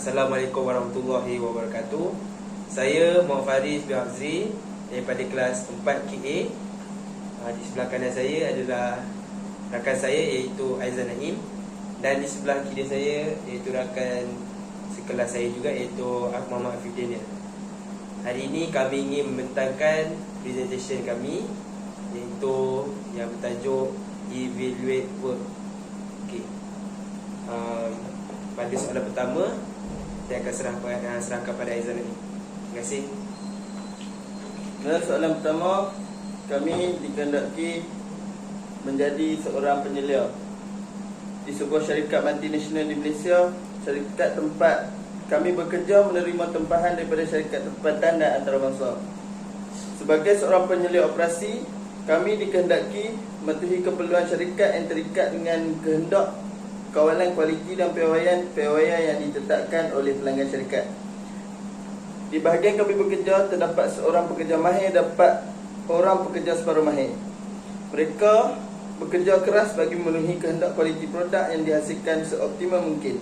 Assalamualaikum warahmatullahi wabarakatuh. Saya Muhammad Faris bin Azri daripada kelas 4 KA. Di sebelah kanan saya adalah rakan saya iaitu Aizan Naim, dan di sebelah kiri saya iaitu rakan sekelas saya juga iaitu Muhammad Afif Daniel. Hari ini kami ingin membentangkan presentation kami iaitu yang bertajuk Evaluate Work. Okey. Pada soalan pertama saya akan serahkan pada Aizan ini. Terima kasih. Dalam soalan pertama, kami dikehendaki menjadi seorang penyelia di sebuah syarikat multinasional di Malaysia. Syarikat tempat kami bekerja menerima tempahan daripada syarikat tempatan dan antarabangsa. Sebagai seorang penyelia operasi, kami dikehendaki mematuhi keperluan syarikat yang terikat dengan kehendak kawalan kualiti dan piawaian yang ditetapkan oleh pelanggan syarikat. Di bahagian kami bekerja, terdapat seorang pekerja mahir dapat orang pekerja separuh mahir. Mereka bekerja keras bagi memenuhi kehendak kualiti produk yang dihasilkan seoptimal mungkin,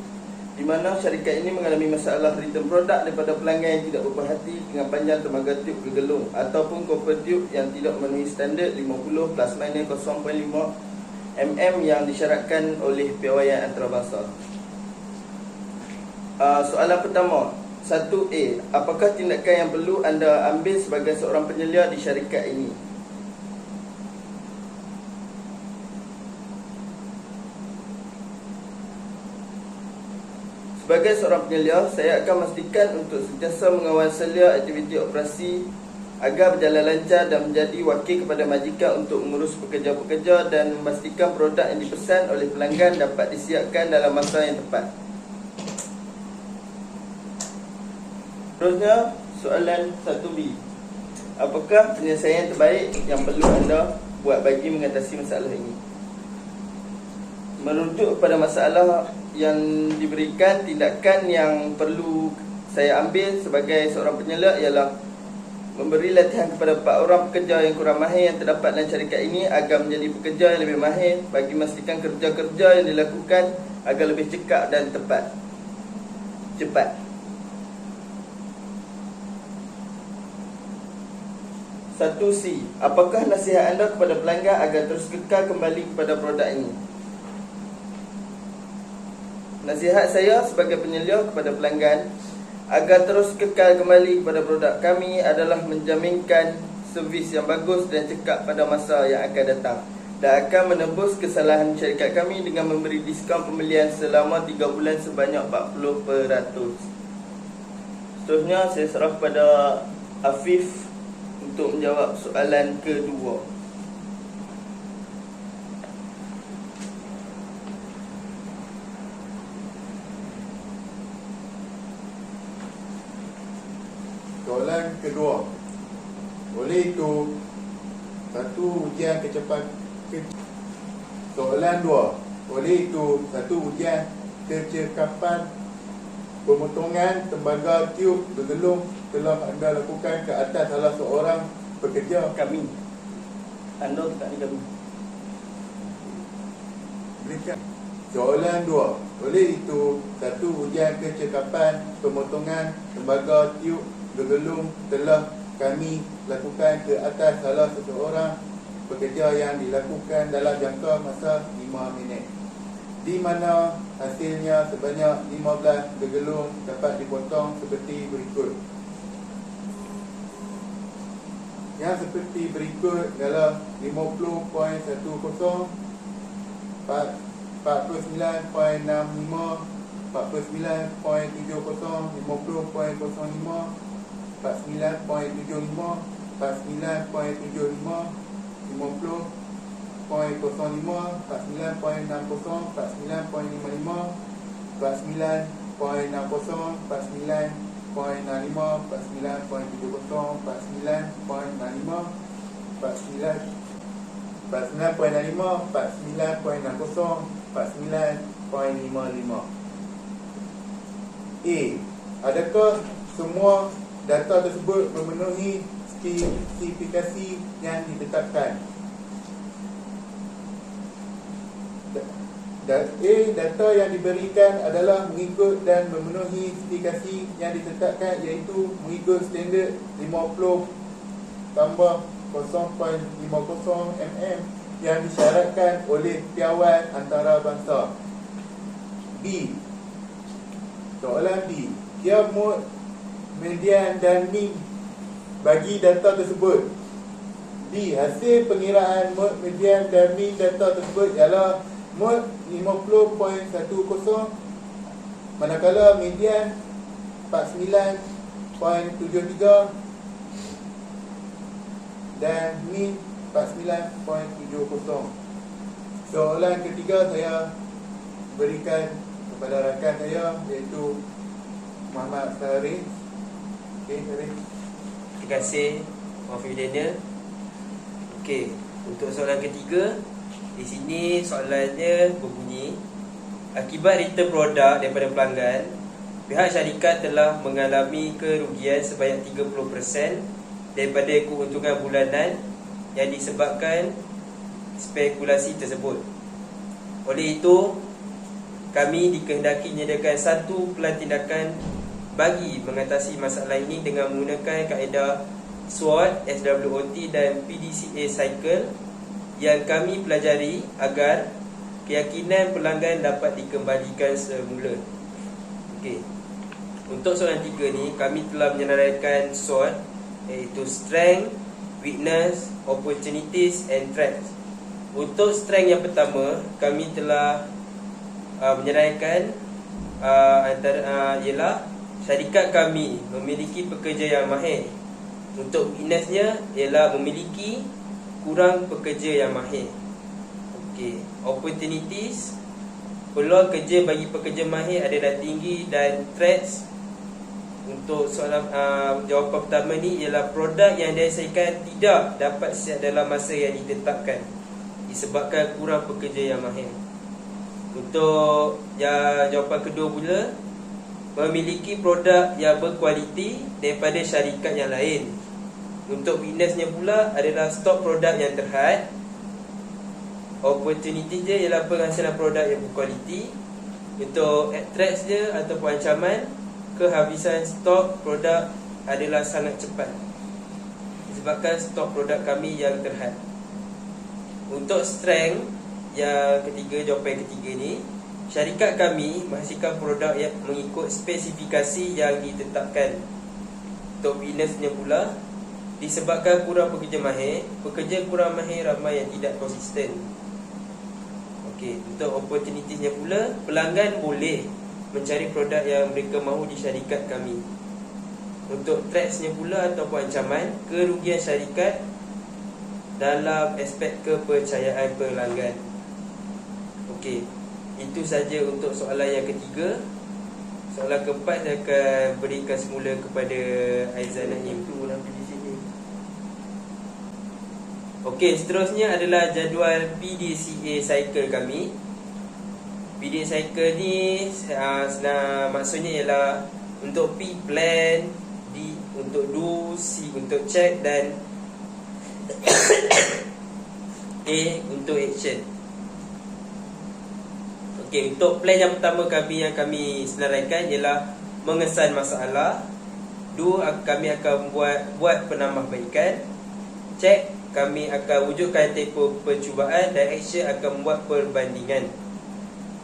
di mana syarikat ini mengalami masalah return produk daripada pelanggan yang tidak berperhati dengan panjang tenaga tiub bergelung ataupun copper tube yang tidak memenuhi standard 50 plus minus 0.5 yang disyaratkan oleh piawaian antarabangsa. Soalan pertama, 1A. Apakah tindakan yang perlu anda ambil sebagai seorang penyelia di syarikat ini? Sebagai seorang penyelia, saya akan memastikan untuk sentiasa mengawal selia aktiviti operasi agar berjalan lancar dan menjadi wakil kepada majikan untuk mengurus pekerja-pekerja dan memastikan produk yang dipesan oleh pelanggan dapat disiapkan dalam masa yang tepat. Seterusnya, soalan 1B. Apakah penyelesaian terbaik yang perlu anda buat bagi mengatasi masalah ini? Merujuk kepada masalah yang diberikan, tindakan yang perlu saya ambil sebagai seorang penyelia ialah memberi latihan kepada 4 orang pekerja yang kurang mahir yang terdapat dalam syarikat ini agar menjadi pekerja yang lebih mahir bagi memastikan kerja-kerja yang dilakukan agar lebih cepat dan tepat. 1C. Apakah nasihat anda kepada pelanggan agar terus kekal kembali kepada produk ini? Nasihat saya sebagai penyelia kepada pelanggan agar terus kekal kembali kepada produk kami adalah menjaminkan servis yang bagus dan cekap pada masa yang akan datang, dan akan menebus kesalahan syarikat kami dengan memberi diskaun pembelian selama 3 bulan sebanyak 40%. Seterusnya saya serah kepada Afif untuk menjawab soalan kedua. Soalan kedua, oleh itu satu ujian kecepatan. Soalan 2, oleh itu satu ujian kecekapan pemotongan tembaga tiub bergelung telah anda lakukan ke atas salah seorang pekerja Kami. Anda tak ni kami. berikan. Soalan 2, oleh itu satu ujian kecekapan pemotongan tembaga tiub bergelung telah kami lakukan ke atas salah seseorang pekerja yang dilakukan dalam jangka masa 5 minit, di mana hasilnya sebanyak 15 bergelung dapat dipotong seperti berikut. Yang seperti berikut adalah 50.10, 49.65, 49.70, 50.05, 49.75, 49.75, 50.05, 49.60, 49.55, 49.55, 49.60, 49.65, 49.70, 49.65, 49.65, 49.60, 49.55. A. Adakah semua data tersebut memenuhi spesifikasi yang ditetapkan? Data yang diberikan adalah mengikut dan memenuhi spesifikasi yang ditetapkan, iaitu mengikut standard 50 tambah 0.50 mm yang disyaratkan oleh Piawan Antarabangsa. B. Soalan B. Tiap mod, median dan min bagi data tersebut. D. Hasil pengiraan mod, median dan min data tersebut ialah mod 50.10, manakala median 49.73 dan min 49.70. Soalan ketiga saya berikan kepada rakan saya, iaitu Muhammad Sarif. Okey, Sarif. Terima kasih Muhammad Daniel. Okey, untuk soalan ketiga, di sini soalannya berbunyi, akibat return produk daripada pelanggan, pihak syarikat telah mengalami kerugian sebanyak 30% daripada keuntungan bulanan yang disebabkan spekulasi tersebut. Oleh itu, kami dikehendaki menyediakan satu pelan tindakan bagi mengatasi masalah ini dengan menggunakan kaedah SWOT, SWOT dan PDCA cycle yang kami pelajari agar keyakinan pelanggan dapat dikembalikan semula. Okey. Untuk soalan 3 ni, kami telah menyenaraikan SWOT, iaitu Strength, Weakness, Opportunities and Threats. Untuk strength yang pertama, kami telah menyenaraikan ialah syarikat kami memiliki pekerja yang mahir. Untuk weaknessnya ialah memiliki kurang pekerja yang mahir. Okey, opportunities, peluang kerja bagi pekerja mahir adalah tinggi. Dan threats, untuk soalan jawapan pertama ni ialah produk yang dihasilkan tidak dapat siap dalam masa yang ditetapkan disebabkan kurang pekerja yang mahir. Untuk jawapan kedua pula, memiliki produk yang berkualiti daripada syarikat yang lain. Untuk weaknessnya pula adalah stok produk yang terhad. Opportunity dia ialah penghasilan produk yang berkualiti. Untuk threats dia ataupun ancaman, kehabisan stok produk adalah sangat cepat disebabkan stok produk kami yang terhad. Untuk strength yang ketiga, jawapan yang ketiga ni, syarikat kami menghasilkan produk yang mengikut spesifikasi yang ditetapkan. Untuk weaknessnya pula, disebabkan kurang pekerja mahir, pekerja kurang mahir ramai yang tidak konsisten. Okey, untuk opportunitiesnya pula, pelanggan boleh mencari produk yang mereka mahu di syarikat kami. Untuk threatsnya pula ataupun ancaman, kerugian syarikat dalam aspek kepercayaan pelanggan. Okey, itu saja untuk soalan yang ketiga. Soalan keempat saya akan berikan semula kepada Aizan Naim. Okey, seterusnya adalah jadual PDCA cycle kami. PDCA cycle ni maksudnya ialah untuk P plan, D untuk do, C untuk check dan A untuk action. Okey, untuk plan yang pertama yang kami senaraikan ialah mengesan masalah. Do, kami akan buat penambahbaikan. Check, kami akan wujudkan tempoh percubaan. Dan action akan membuat perbandingan.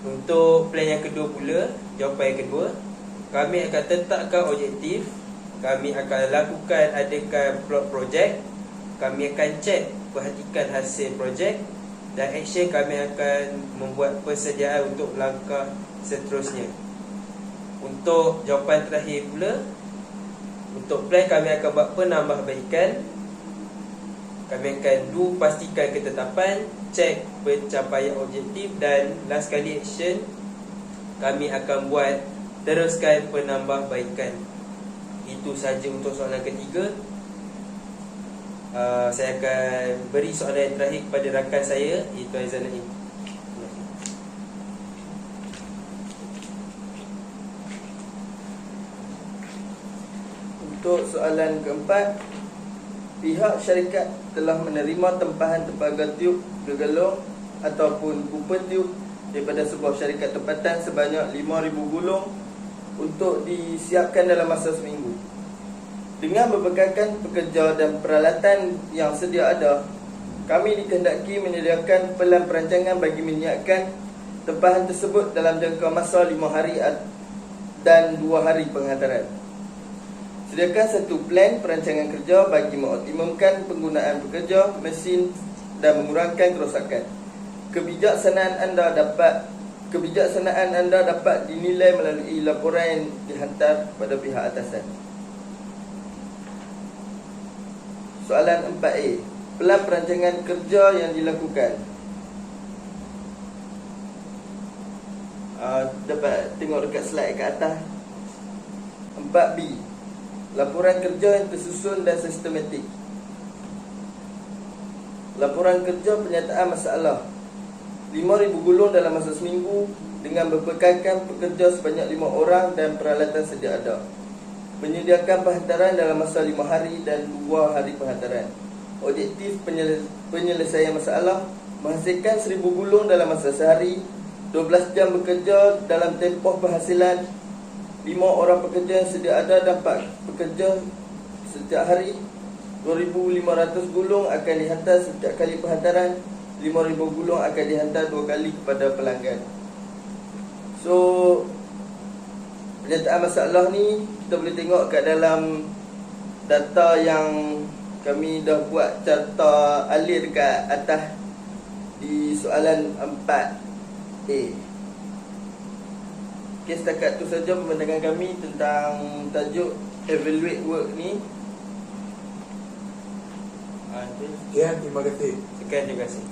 Untuk plan yang kedua pula, jawapan yang kedua, kami akan tetapkan objektif. Kami akan lakukan adakan plot projek. Kami akan cek, perhatikan hasil projek. Dan action, kami akan membuat persediaan untuk langkah seterusnya. Untuk jawapan terakhir pula, untuk plan kami akan buat penambahbaikan. Kami akan do, pastikan ketetapan, cek pencapaian objektif. Dan last kali action, kami akan buat teruskan penambahbaikan. Itu saja untuk soalan ketiga. Saya akan beri soalan yang terakhir kepada rakan saya, iaitu Aizan Naim. Untuk soalan keempat, pihak syarikat telah menerima tempahan tembaga tiub, gegelung ataupun kupa tiub daripada sebuah syarikat tempatan sebanyak 5,000 gulung untuk disiapkan dalam masa seminggu. Dengan berbekalkan pekerja dan peralatan yang sedia ada, kami dikehendaki menyediakan pelan perancangan bagi menyiapkan tempahan tersebut dalam jangka masa 5 hari dan 2 hari penghantaran. Sediakan satu plan perancangan kerja bagi mengoptimumkan penggunaan pekerja, mesin dan mengurangkan kerosakan. Kebijaksanaan anda dapat dinilai melalui laporan yang dihantar pada pihak atasan. Soalan 4A. Pelan perancangan kerja yang dilakukan. Dapat tengok dekat slide kat atas. 4B. Laporan kerja yang tersusun dan sistematik. Laporan kerja penyataan masalah. 5,000 gulung dalam masa seminggu dengan berbekalkan pekerja sebanyak 5 orang dan peralatan sedia ada. Menyediakan penghantaran dalam masa 5 hari dan 2 hari penghantaran. Objektif penyelesaian masalah: menghasilkan 1,000 gulung dalam masa sehari, 12 jam bekerja dalam tempoh penghasilan 5 orang pekerja yang sedia ada dan 4 pekerja setiap hari. 2,500 gulung akan dihantar setiap kali penghantaran. 5,000 gulung akan dihantar 2 kali kepada pelanggan. So, penyataan masalah ni kita boleh tengok kat dalam data yang kami dah buat carta alir dekat atas di soalan 4A. Okay, setakat tu saja pemandangan kami tentang tajuk evaluate work ni. Sekian, terima kasih. Sekian, terima kasih.